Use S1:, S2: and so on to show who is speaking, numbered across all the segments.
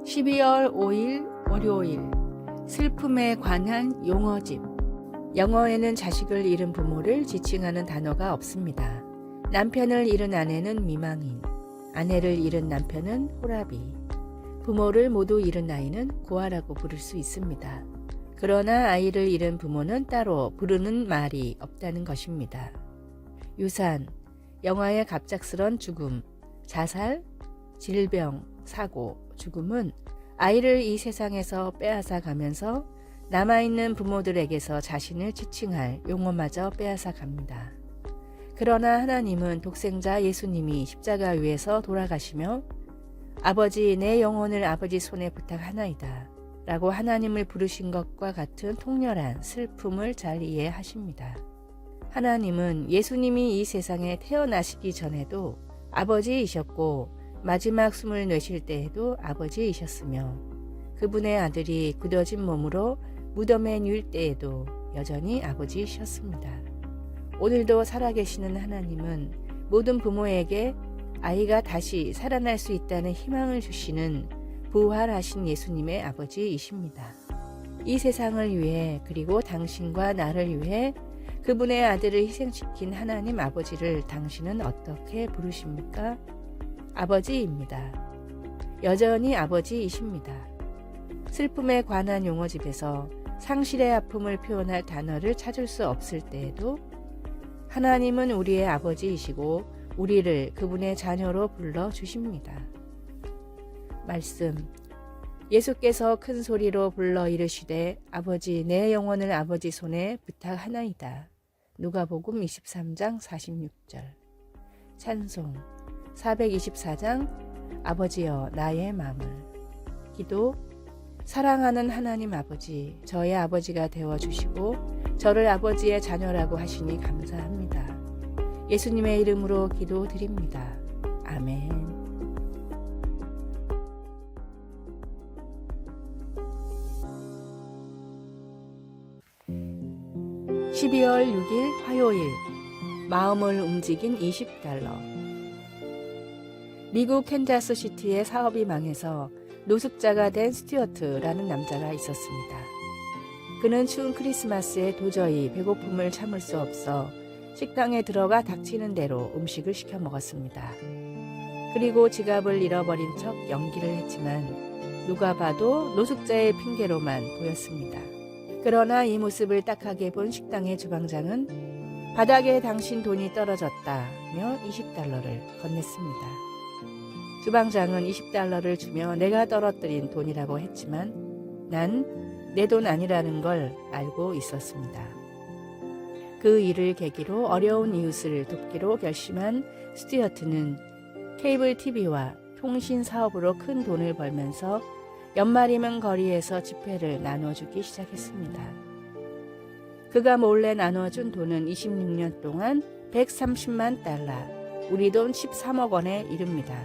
S1: 12월 5일 월요일 슬픔에 관한 용어집. 영어에는 자식을 잃은 부모를 지칭하는 단어가 없습니다. 남편을 잃은 아내는 미망인, 아내를 잃은 남편은 호라비, 부모를 모두 잃은 아이는 고아라고 부를 수 있습니다. 그러나 아이를 잃은 부모는 따로 부르는 말이 없다는 것입니다. 유산, 영화의 갑작스런 죽음, 자살, 질병, 사고, 죽음은 아이를 이 세상에서 빼앗아 가면서 남아있는 부모들에게서 자신을 지칭할 용어마저 빼앗아 갑니다. 그러나 하나님은 독생자 예수님이 십자가 위에서 돌아가시며 아버지 내 영혼을 아버지 손에 부탁하나이다 라고 하나님을 부르신 것과 같은 통렬한 슬픔을 잘 이해하십니다. 하나님은 예수님이 이 세상에 태어나시기 전에도 아버지이셨고 마지막 숨을 내쉴 때에도 아버지이셨으며 그분의 아들이 굳어진 몸으로 무덤에 누일 때에도 여전히 아버지이셨습니다. 오늘도 살아계시는 하나님은 모든 부모에게 아이가 다시 살아날 수 있다는 희망을 주시는 부활하신 예수님의 아버지이십니다. 이 세상을 위해 그리고 당신과 나를 위해 그분의 아들을 희생시킨 하나님 아버지를 당신은 어떻게 부르십니까? 아버지입니다. 여전히 아버지이십니다. 슬픔에 관한 용어집에서 상실의 아픔을 표현할 단어를 찾을 수 없을 때에도 하나님은 우리의 아버지이시고 우리를 그분의 자녀로 불러주십니다. 말씀, 예수께서 큰 소리로 불러 이르시되 아버지 내 영혼을 아버지 손에 부탁하나이다. 누가복음 23장 46절. 찬송 424장 아버지여 나의 마음을. 기도, 사랑하는 하나님 아버지, 저의 아버지가 되어주시고 저를 아버지의 자녀라고 하시니 감사합니다. 예수님의 이름으로 기도드립니다. 아멘. 12월 6일 화요일 마음을 움직인 $20. 미국 캔자스시티의 사업이 망해서 노숙자가 된 스튜어트라는 남자가 있었습니다. 그는 추운 크리스마스에 도저히 배고픔을 참을 수 없어 식당에 들어가 닥치는 대로 음식을 시켜 먹었습니다. 그리고 지갑을 잃어버린 척 연기를 했지만 누가 봐도 노숙자의 핑계로만 보였습니다. 그러나 이 모습을 딱하게 본 식당의 주방장은 바닥에 당신 돈이 떨어졌다며 $20를 건넸습니다. 주방장은 $20를 주며 내가 떨어뜨린 돈이라고 했지만 난 내 돈 아니라는 걸 알고 있었습니다. 그 일을 계기로 어려운 이웃을 돕기로 결심한 스튜어트는 케이블 TV와 통신 사업으로 큰 돈을 벌면서 연말이면 거리에서 지폐를 나눠주기 시작했습니다. 그가 몰래 나눠준 돈은 26년 동안 $130만, 우리 돈 13억 원에 이릅니다.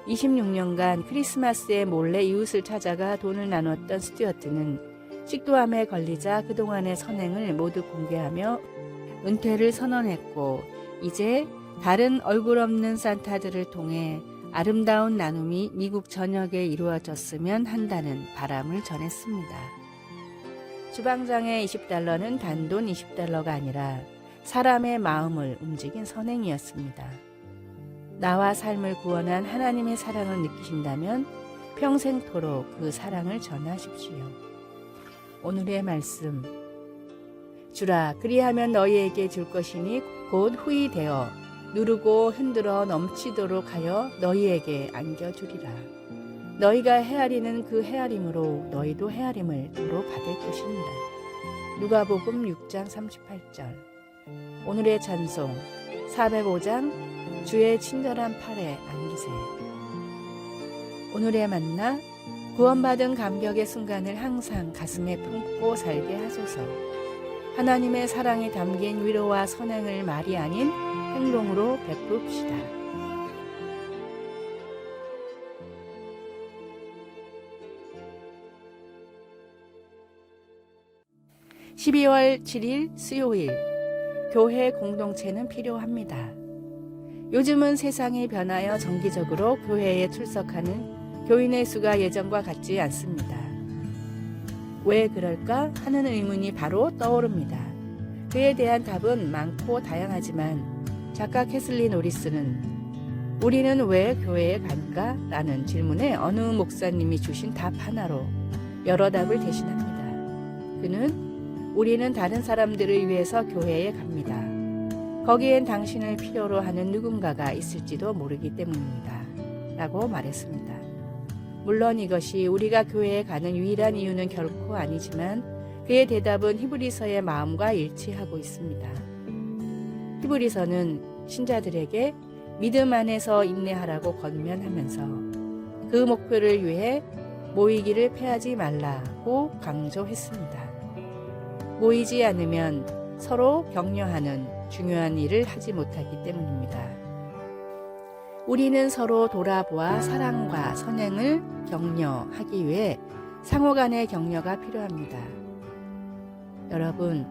S1: 26년간 크리스마스에 몰래 이웃을 찾아가 돈을 나눴던 스튜어트는 식도암에 걸리자 그동안의 선행을 모두 공개하며 은퇴를 선언했고 이제 다른 얼굴 없는 산타들을 통해 아름다운 나눔이 미국 전역에 이루어졌으면 한다는 바람을 전했습니다. 주방장의 $20는 단돈 $20가 아니라 사람의 마음을 움직인 선행이었습니다. 나와 삶을 구원한 하나님의 사랑을 느끼신다면 평생토록 그 사랑을 전하십시오. 오늘의 말씀, 주라 그리하면 너희에게 줄 것이니 곧 후히 되어 누르고 흔들어 넘치도록 하여 너희에게 안겨주리라. 너희가 헤아리는 그 헤아림으로 너희도 헤아림을 도로 받을 것입니다. 누가복음 6장 38절. 오늘의 찬송 405장 주의 친절한 팔에 안기세. 오늘의 만나, 구원받은 감격의 순간을 항상 가슴에 품고 살게 하소서. 하나님의 사랑이 담긴 위로와 선행을 말이 아닌 행동으로 베풉시다. 12월 7일 수요일, 교회 공동체는 필요합니다. 요즘은 세상이 변하여 정기적으로 교회에 출석하는 교인의 수가 예전과 같지 않습니다. 왜 그럴까 하는 의문이 바로 떠오릅니다. 그에 대한 답은 많고 다양하지만 작가 캐슬리 노리스는 우리는 왜 교회에 갈까? 라는 질문에 어느 목사님이 주신 답 하나로 여러 답을 대신합니다. 그는 우리는 다른 사람들을 위해서 교회에 갑니다. 거기엔 당신을 필요로 하는 누군가가 있을지도 모르기 때문입니다. 라고 말했습니다. 물론 이것이 우리가 교회에 가는 유일한 이유는 결코 아니지만 그의 대답은 히브리서의 마음과 일치하고 있습니다. 히브리서는 신자들에게 믿음 안에서 인내하라고 권면하면서 그 목표를 위해 모이기를 패하지 말라고 강조했습니다. 모이지 않으면 서로 격려하는 중요한 일을 하지 못하기 때문입니다. 우리는 서로 돌아보아 사랑과 선행을 격려하기 위해 상호 간의 격려가 필요합니다. 여러분,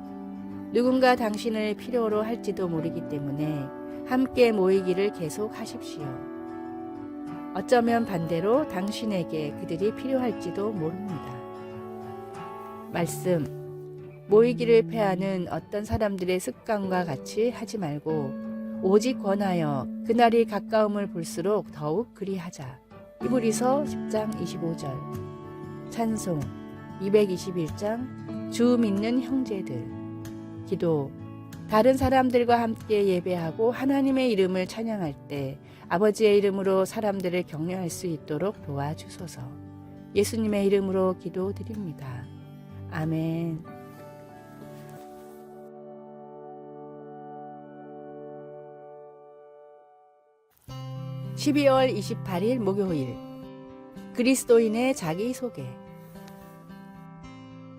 S1: 누군가 당신을 필요로 할지도 모르기 때문에 함께 모이기를 계속 하십시오. 어쩌면 반대로 당신에게 그들이 필요할지도 모릅니다. 말씀, 모이기를 패하는 어떤 사람들의 습관과 같이 하지 말고 오직 권하여 그날이 가까움을 볼수록 더욱 그리하자. 히브리서 10장 25절. 찬송 221장 주 믿는 형제들. 기도, 다른 사람들과 함께 예배하고 하나님의 이름을 찬양할 때 아버지의 이름으로 사람들을 격려할 수 있도록 도와주소서. 예수님의 이름으로 기도드립니다. 아멘. 12월 28일 목요일, 그리스도인의 자기소개.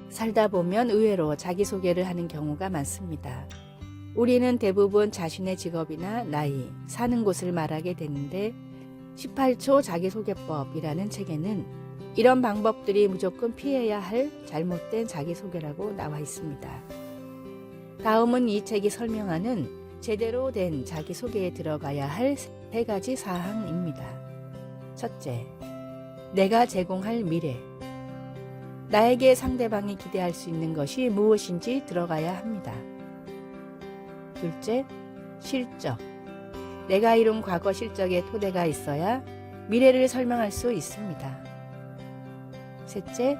S1: 살다 보면 의외로 자기소개를 하는 경우가 많습니다. 우리는 대부분 자신의 직업이나 나이, 사는 곳을 말하게 되는데 18초 자기소개법이라는 책에는 이런 방법들이 무조건 피해야 할 잘못된 자기소개라고 나와 있습니다. 다음은 이 책이 설명하는 제대로 된 자기소개에 들어가야 할 3가지 사항입니다. 첫째, 내가 제공할 미래. 나에게 상대방이 기대할 수 있는 것이 무엇인지 들어가야 합니다. 둘째, 실적. 내가 이룬 과거 실적의 토대가 있어야 미래를 설명할 수 있습니다. 셋째,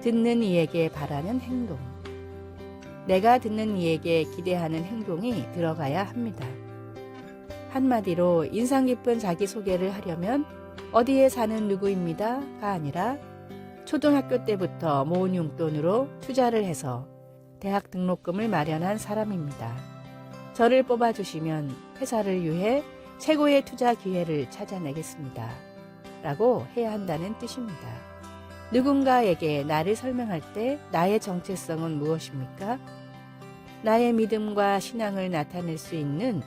S1: 듣는 이에게 바라는 행동. 내가 듣는 이에게 기대하는 행동이 들어가야 합니다. 한마디로 인상 깊은 자기소개를 하려면 어디에 사는 누구입니다가 아니라 초등학교 때부터 모은 용돈으로 투자를 해서 대학 등록금을 마련한 사람입니다. 저를 뽑아주시면 회사를 위해 최고의 투자 기회를 찾아내겠습니다. 라고 해야 한다는 뜻입니다. 누군가에게 나를 설명할 때 나의 정체성은 무엇입니까? 나의 믿음과 신앙을 나타낼 수 있는,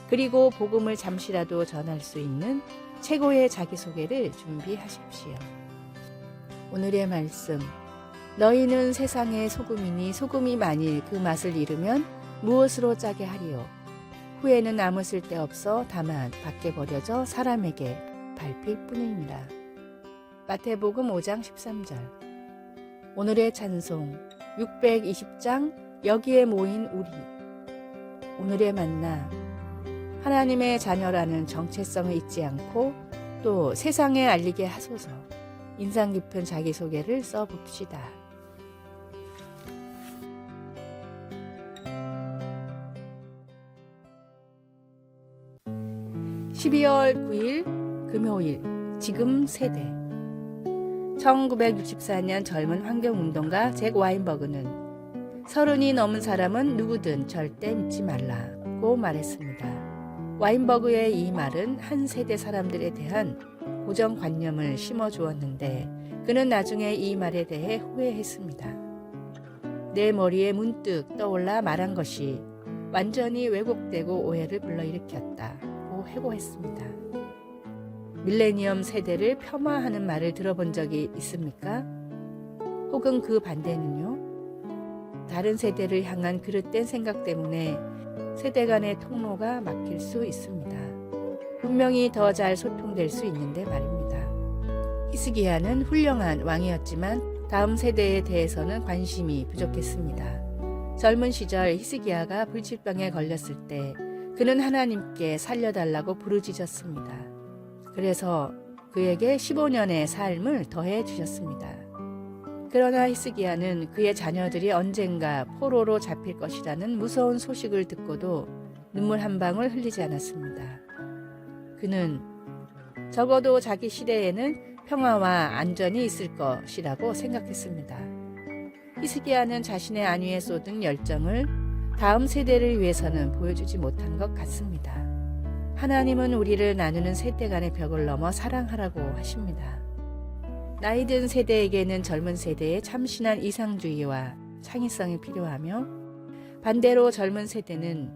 S1: 그리고 복음을 잠시라도 전할 수 있는 최고의 자기소개를 준비하십시오. 오늘의 말씀, 너희는 세상의 소금이니 소금이 만일 그 맛을 잃으면 무엇으로 짜게 하리요? 후에는 아무 쓸데없어 다만 밖에 버려져 사람에게 밟힐 뿐입니다. 마태복음 5장 13절. 오늘의 찬송 620장 여기에 모인 우리. 오늘의 만나, 하나님의 자녀라는 정체성을 잊지 않고 또 세상에 알리게 하소서. 인상 깊은 자기소개를 써봅시다. (12월 9일) 금요일, 지금 세대. 1964년 젊은 환경운동가 잭 와인버그는 30이 넘은 사람은 누구든 절대 믿지 말라고 말했습니다. 와인버그의 이 말은 한 세대 사람들에 대한 고정관념을 심어주었는데 그는 나중에 이 말에 대해 후회했습니다. 내 머리에 문득 떠올라 말한 것이 완전히 왜곡되고 오해를 불러일으켰다고 회고했습니다. 밀레니엄 세대를 폄하하는 말을 들어본 적이 있습니까? 혹은 그 반대는요? 다른 세대를 향한 그릇된 생각 때문에 세대 간의 통로가 막힐 수 있습니다. 분명히 더 잘 소통될 수 있는데 말입니다. 히스기야는 훌륭한 왕이었지만 다음 세대에 대해서는 관심이 부족했습니다. 젊은 시절 히스기야가 불치병에 걸렸을 때 그는 하나님께 살려달라고 부르짖었습니다. 그래서 그에게 15년의 삶을 더해 주셨습니다. 그러나 히스기야는 그의 자녀들이 언젠가 포로로 잡힐 것이라는 무서운 소식을 듣고도 눈물 한 방울 흘리지 않았습니다. 그는 적어도 자기 시대에는 평화와 안전이 있을 것이라고 생각했습니다. 히스기야는 자신의 안위에 쏟은 열정을 다음 세대를 위해서는 보여주지 못한 것 같습니다. 하나님은 우리를 나누는 세대 간의 벽을 넘어 사랑하라고 하십니다. 나이든 세대에게는 젊은 세대의 참신한 이상주의와 창의성이 필요하며 반대로 젊은 세대는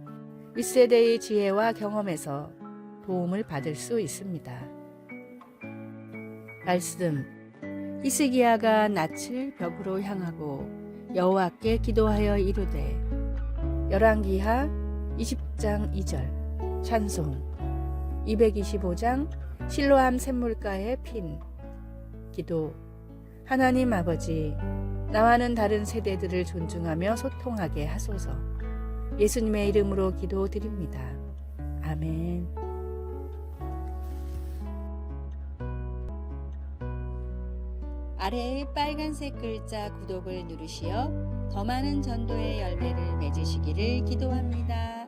S1: 윗세대의 지혜와 경험에서 도움을 받을 수 있습니다. 말씀. 히스기야가 낯을 벽으로 향하고 여호와께 기도하여 이르되. 열왕기하 20장 2절. 찬송. 225장 실로암 샘물가의 핀. 기도. 하나님 아버지, 나와는 다른 세대들을 존중하며 소통하게 하소서. 예수님의 이름으로 기도드립니다. 아멘.
S2: 아래의 빨간색 글자 구독을 누르시어 더 많은 전도의 열매를 맺으시기를 기도합니다.